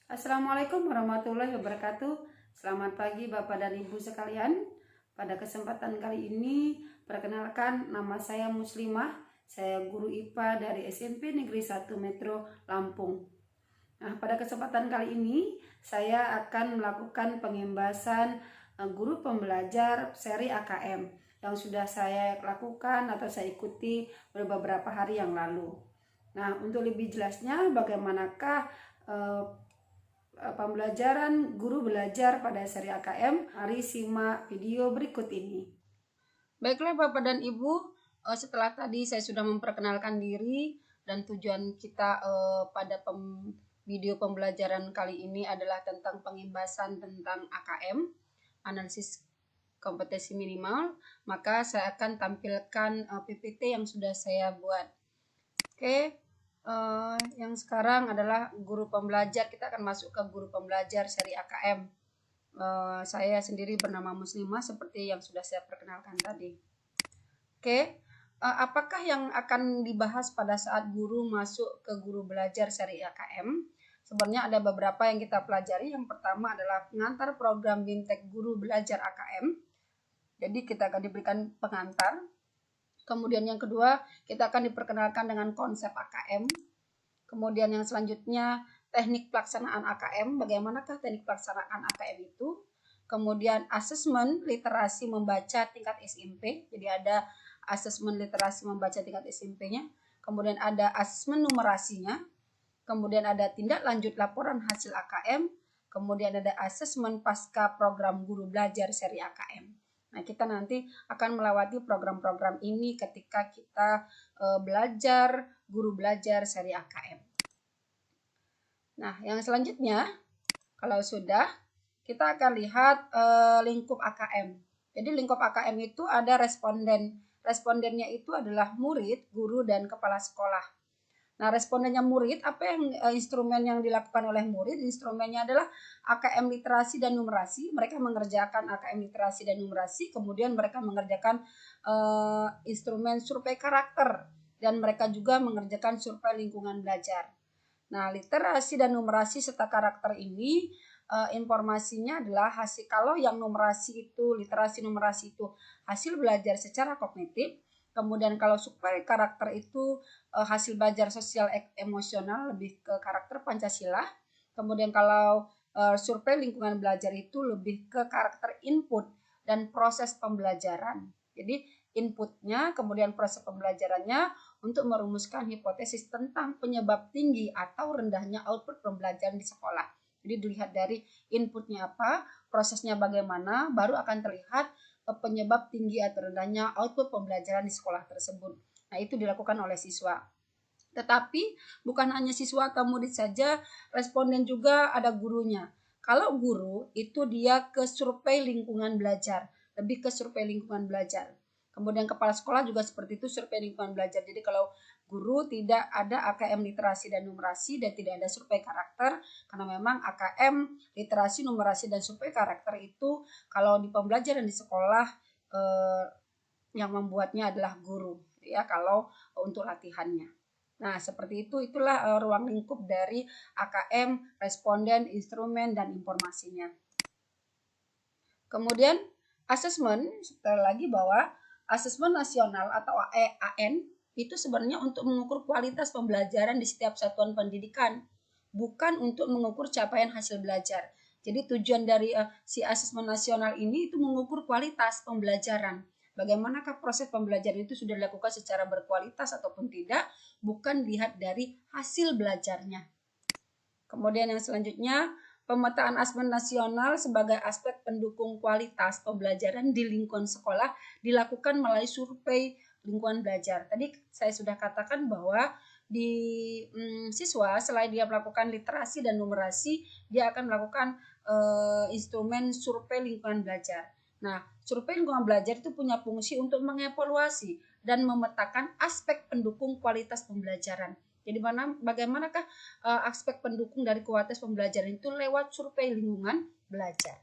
Assalamualaikum warahmatullahi wabarakatuh. Selamat pagi Bapak dan Ibu sekalian. Pada kesempatan kali ini, perkenalkan nama saya Muslimah. Saya guru IPA dari SMP Negeri 1 Metro Lampung. Nah, pada kesempatan kali ini, saya akan melakukan pengembasan guru pembelajar seri AKM yang sudah saya lakukan atau saya ikuti beberapa hari yang lalu. Nah, untuk lebih jelasnya bagaimanakah pembelajaran guru belajar pada seri AKM, mari simak video berikut ini. Baiklah Bapak dan Ibu, setelah tadi saya sudah memperkenalkan diri dan tujuan kita pada video pembelajaran kali ini adalah tentang pengembasan tentang AKM, analisis kompetensi minimal, maka saya akan tampilkan PPT yang sudah saya buat. Oke. Yang sekarang adalah guru pembelajar. Kita akan masuk ke guru pembelajar seri AKM. Saya sendiri bernama Muslimah seperti yang sudah saya perkenalkan tadi. Oke, apakah yang akan dibahas pada saat guru masuk ke guru belajar seri AKM? Sebenarnya ada beberapa yang kita pelajari. Yang pertama adalah pengantar program BIMTEK guru belajar AKM. Jadi kita akan diberikan pengantar. Kemudian yang kedua, kita akan diperkenalkan dengan konsep AKM. Kemudian yang selanjutnya, teknik pelaksanaan AKM. Bagaimanakah teknik pelaksanaan AKM itu? Kemudian asesmen literasi membaca tingkat SMP. Jadi ada asesmen literasi membaca tingkat SMP-nya. Kemudian ada asesmen numerasinya. Kemudian ada tindak lanjut laporan hasil AKM. Kemudian ada asesmen pasca program guru belajar seri AKM. Nah, kita nanti akan melewati program-program ini ketika kita belajar guru belajar seri AKM. Nah, yang selanjutnya, kalau sudah, kita akan lihat lingkup AKM. Jadi lingkup AKM itu ada responden. Respondennya itu adalah murid, guru, dan kepala sekolah. Nah, respondennya murid, apa yang instrumen yang dilakukan oleh murid? Instrumennya adalah AKM literasi dan numerasi. Mereka mengerjakan AKM literasi dan numerasi, kemudian mereka mengerjakan instrumen survei karakter, dan mereka juga mengerjakan survei lingkungan belajar. Nah, literasi dan numerasi serta karakter ini informasinya adalah hasil, kalau yang numerasi itu, literasi numerasi itu hasil belajar secara kognitif. Kemudian kalau survei karakter itu hasil belajar sosial emosional, lebih ke karakter Pancasila. Kemudian kalau survei lingkungan belajar itu lebih ke karakter input dan proses pembelajaran. Jadi inputnya, kemudian proses pembelajarannya untuk merumuskan hipotesis tentang penyebab tinggi atau rendahnya output pembelajaran di sekolah. Jadi dilihat dari inputnya apa, prosesnya bagaimana, baru akan terlihat penyebab tinggi atau rendahnya output pembelajaran di sekolah tersebut. Nah, itu dilakukan oleh siswa. Tetapi bukan hanya siswa atau murid saja, responden juga ada gurunya. Kalau guru itu dia ke survei lingkungan belajar, lebih ke survei lingkungan belajar. Kemudian kepala sekolah juga seperti itu, survei lingkungan belajar. Jadi kalau guru tidak ada AKM literasi dan numerasi dan tidak ada survei karakter, karena memang AKM literasi, numerasi, dan survei karakter itu kalau di pembelajaran di sekolah yang membuatnya adalah guru, ya, kalau untuk latihannya. Nah, seperti itu, itulah ruang lingkup dari AKM, responden, instrumen, dan informasinya. Kemudian asesmen, sekali lagi bahwa asesmen nasional atau AN itu sebenarnya untuk mengukur kualitas pembelajaran di setiap satuan pendidikan, bukan untuk mengukur capaian hasil belajar. Jadi tujuan dari si asesmen nasional ini itu mengukur kualitas pembelajaran. Bagaimanakah proses pembelajaran itu sudah dilakukan secara berkualitas ataupun tidak, bukan dilihat dari hasil belajarnya. Kemudian yang selanjutnya, pemetaan asesmen nasional sebagai aspek pendukung kualitas pembelajaran di lingkungan sekolah dilakukan melalui survei lingkungan belajar. Tadi saya sudah katakan bahwa di siswa selain dia melakukan literasi dan numerasi, dia akan melakukan instrumen survei lingkungan belajar. Nah, survei lingkungan belajar itu punya fungsi untuk mengevaluasi dan memetakan aspek pendukung kualitas pembelajaran. Jadi bagaimanakah aspek pendukung dari kualitas pembelajaran itu lewat survei lingkungan belajar.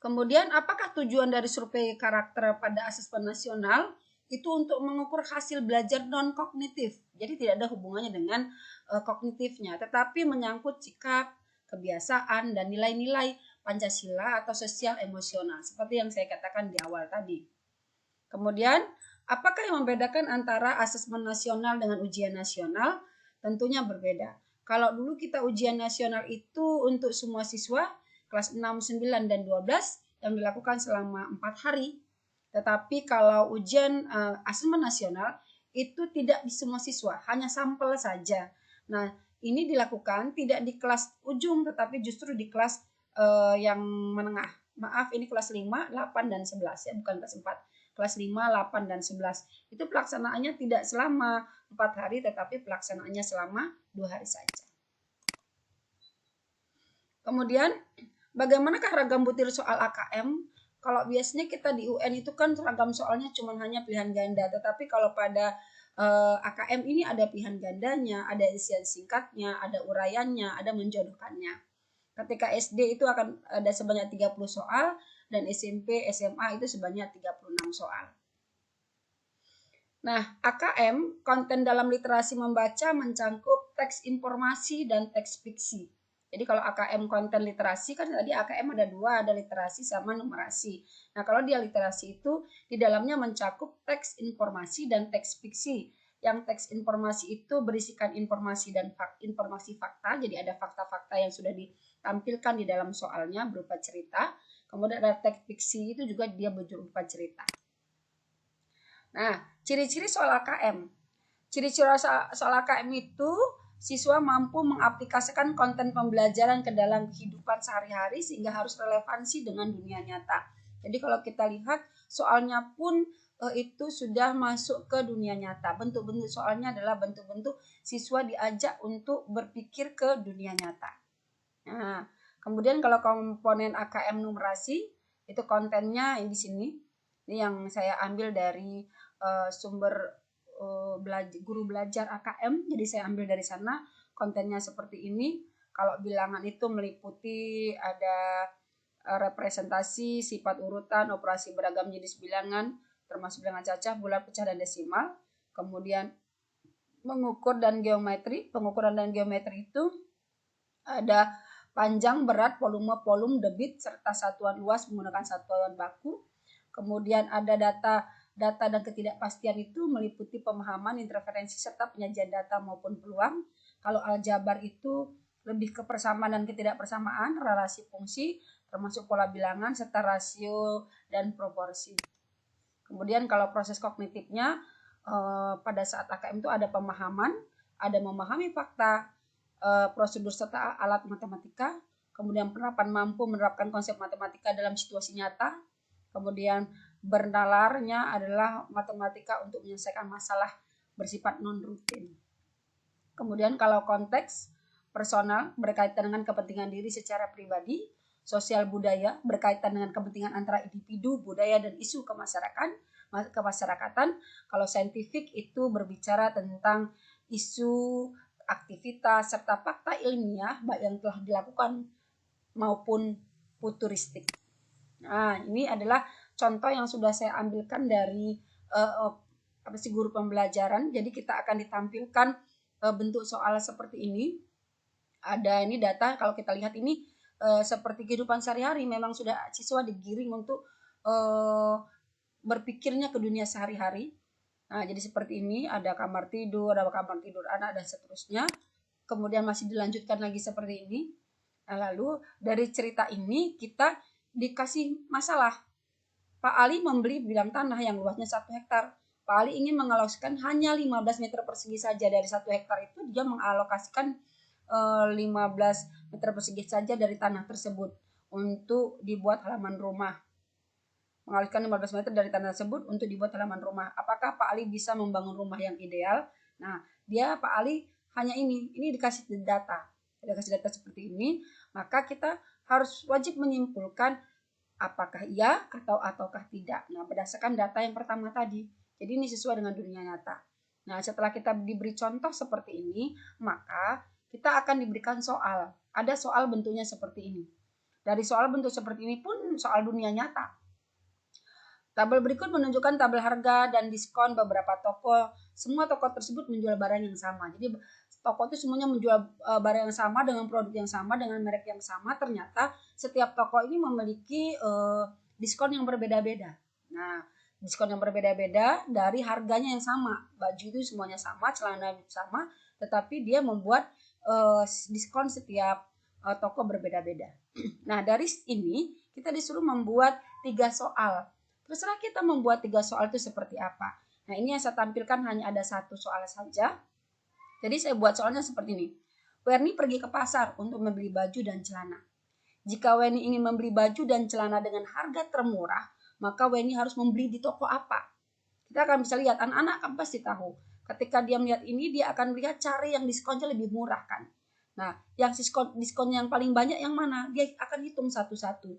Kemudian apakah tujuan dari survei karakter pada asesmen nasional? Itu untuk mengukur hasil belajar non-kognitif. Jadi tidak ada hubungannya dengan kognitifnya, tetapi menyangkut sikap, kebiasaan, dan nilai-nilai Pancasila atau sosial emosional, seperti yang saya katakan di awal tadi. Kemudian, apakah yang membedakan antara asesmen nasional dengan ujian nasional? Tentunya berbeda. Kalau dulu kita ujian nasional itu untuk semua siswa kelas 6, 9, dan 12 yang dilakukan selama 4 hari. Tetapi kalau ujian asesmen nasional itu tidak di semua siswa, hanya sampel saja. Nah, ini dilakukan tidak di kelas ujung, tetapi justru di kelas yang menengah. Maaf, ini kelas 5, 8, dan 11 ya, bukan kelas 4. Kelas 5, 8, dan 11. Itu pelaksanaannya tidak selama 4 hari, tetapi pelaksanaannya selama 2 hari saja. Kemudian, bagaimanakah ragam butir soal AKM? Kalau biasanya kita di UN itu kan ragam soalnya cuma hanya pilihan ganda, tetapi kalau pada AKM ini ada pilihan gandanya, ada isian singkatnya, ada uraiannya, ada menjodohkannya. Ketika SD itu akan ada sebanyak 30 soal, dan SMP, SMA itu sebanyak 36 soal. Nah, AKM, konten dalam literasi membaca, mencangkup teks informasi dan teks fiksi. Jadi kalau AKM konten literasi kan tadi AKM ada 2, ada literasi sama numerasi. Nah, kalau dia literasi itu di dalamnya mencakup teks informasi dan teks fiksi. Yang teks informasi itu berisikan informasi dan informasi fakta, jadi ada fakta-fakta yang sudah ditampilkan di dalam soalnya berupa cerita. Kemudian ada teks fiksi itu juga dia berupa cerita. Nah, ciri-ciri soal AKM. Ciri-ciri soal AKM itu siswa mampu mengaplikasikan konten pembelajaran ke dalam kehidupan sehari-hari sehingga harus relevansi dengan dunia nyata. Jadi kalau kita lihat soalnya pun itu sudah masuk ke dunia nyata. Bentuk-bentuk soalnya adalah bentuk-bentuk siswa diajak untuk berpikir ke dunia nyata. Nah, kemudian kalau komponen AKM numerasi itu kontennya di sini. Ini yang saya ambil dari sumber guru belajar AKM, jadi saya ambil dari sana. Kontennya seperti ini. Kalau bilangan itu meliputi ada representasi, sifat urutan, operasi beragam jenis bilangan, termasuk bilangan cacah, bulat, pecah, dan desimal. Kemudian mengukur dan geometri. Pengukuran dan geometri itu ada panjang, berat, volume, debit, serta satuan luas menggunakan satuan baku. Kemudian ada data dan ketidakpastian itu meliputi pemahaman, interferensi, serta penyajian data maupun peluang. Kalau aljabar itu lebih ke persamaan dan ketidakpersamaan, relasi fungsi, termasuk pola bilangan, serta rasio dan proporsi. Kemudian kalau proses kognitifnya, pada saat AKM itu ada pemahaman, ada memahami fakta, prosedur serta alat matematika, kemudian penerapan mampu menerapkan konsep matematika dalam situasi nyata, kemudian bernalarnya adalah matematika untuk menyelesaikan masalah bersifat non-rutin. Kemudian kalau konteks personal berkaitan dengan kepentingan diri secara pribadi, sosial budaya berkaitan dengan kepentingan antara individu, budaya, dan isu kemasyarakatan. Kalau saintifik itu berbicara tentang isu, aktivitas, serta fakta ilmiah baik yang telah dilakukan maupun futuristik. Nah, ini adalah contoh yang sudah saya ambilkan dari guru pembelajaran. Jadi kita akan ditampilkan bentuk soal seperti ini. Ada ini data, kalau kita lihat ini seperti kehidupan sehari-hari, memang sudah siswa digiring untuk berpikirnya ke dunia sehari-hari. Nah, jadi seperti ini, ada kamar tidur anak, dan seterusnya. Kemudian masih dilanjutkan lagi seperti ini. Nah, lalu dari cerita ini kita dikasih masalah. Pak Ali membeli bidang tanah yang luasnya 1 hektar. Pak Ali ingin mengalokasikan hanya 15 meter persegi saja dari 1 hektar itu, dia mengalokasikan 15 meter persegi saja dari tanah tersebut untuk dibuat halaman rumah. Mengalihkan 15 meter dari tanah tersebut untuk dibuat halaman rumah. Apakah Pak Ali bisa membangun rumah yang ideal? Nah, Pak Ali hanya ini dikasih data. Dikasih data seperti ini, maka kita harus wajib menyimpulkan apakah iya ataukah tidak. Nah, berdasarkan data yang pertama tadi. Jadi ini sesuai dengan dunia nyata. Nah, setelah kita diberi contoh seperti ini, maka kita akan diberikan soal. Ada soal bentuknya seperti ini. Dari soal bentuk seperti ini pun soal dunia nyata. Tabel berikut menunjukkan tabel harga dan diskon beberapa toko. Semua toko tersebut menjual barang yang sama. Jadi toko itu semuanya menjual barang yang sama dengan produk yang sama dengan merek yang sama, ternyata setiap toko ini memiliki diskon yang berbeda-beda. Nah, diskon yang berbeda-beda dari harganya yang sama. Baju itu semuanya sama, celana sama, tetapi dia membuat diskon setiap toko berbeda-beda. Nah, dari ini kita disuruh membuat 3 soal. Terserah kita membuat 3 soal itu seperti apa. Nah, ini yang saya tampilkan hanya ada 1 soal saja. Jadi saya buat soalnya seperti ini. Werni pergi ke pasar untuk membeli baju dan celana. Jika Weni ingin membeli baju dan celana dengan harga termurah, maka Weni harus membeli di toko apa? Kita akan bisa lihat, anak-anak akan pasti tahu. Ketika dia melihat ini, dia akan melihat cari yang diskonnya lebih murah kan. Nah, yang diskon yang paling banyak yang mana? Dia akan hitung satu-satu.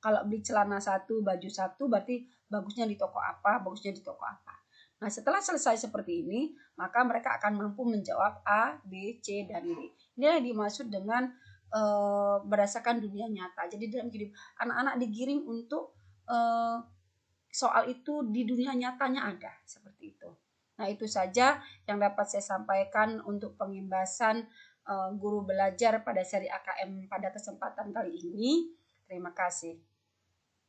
Kalau beli celana 1, baju 1, berarti bagusnya di toko apa, bagusnya di toko apa. Nah, setelah selesai seperti ini, maka mereka akan mampu menjawab A, B, C, dan D. Inilah yang dimaksud dengan berdasarkan dunia nyata. Jadi dalam hidup anak-anak digiring untuk soal itu di dunia nyatanya ada seperti itu. Nah, itu saja yang dapat saya sampaikan untuk pengimbasan guru belajar pada seri AKM pada kesempatan kali ini. Terima kasih.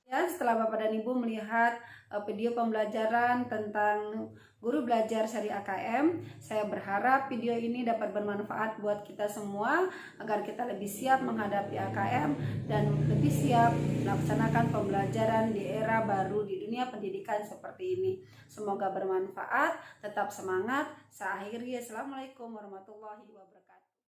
Ya, setelah Bapak dan Ibu melihat video pembelajaran tentang guru belajar seri AKM, saya berharap video ini dapat bermanfaat buat kita semua agar kita lebih siap menghadapi AKM dan lebih siap melaksanakan pembelajaran di era baru di dunia pendidikan seperti ini. Semoga bermanfaat, tetap semangat. Saya akhiri. Assalamualaikum warahmatullahi wabarakatuh.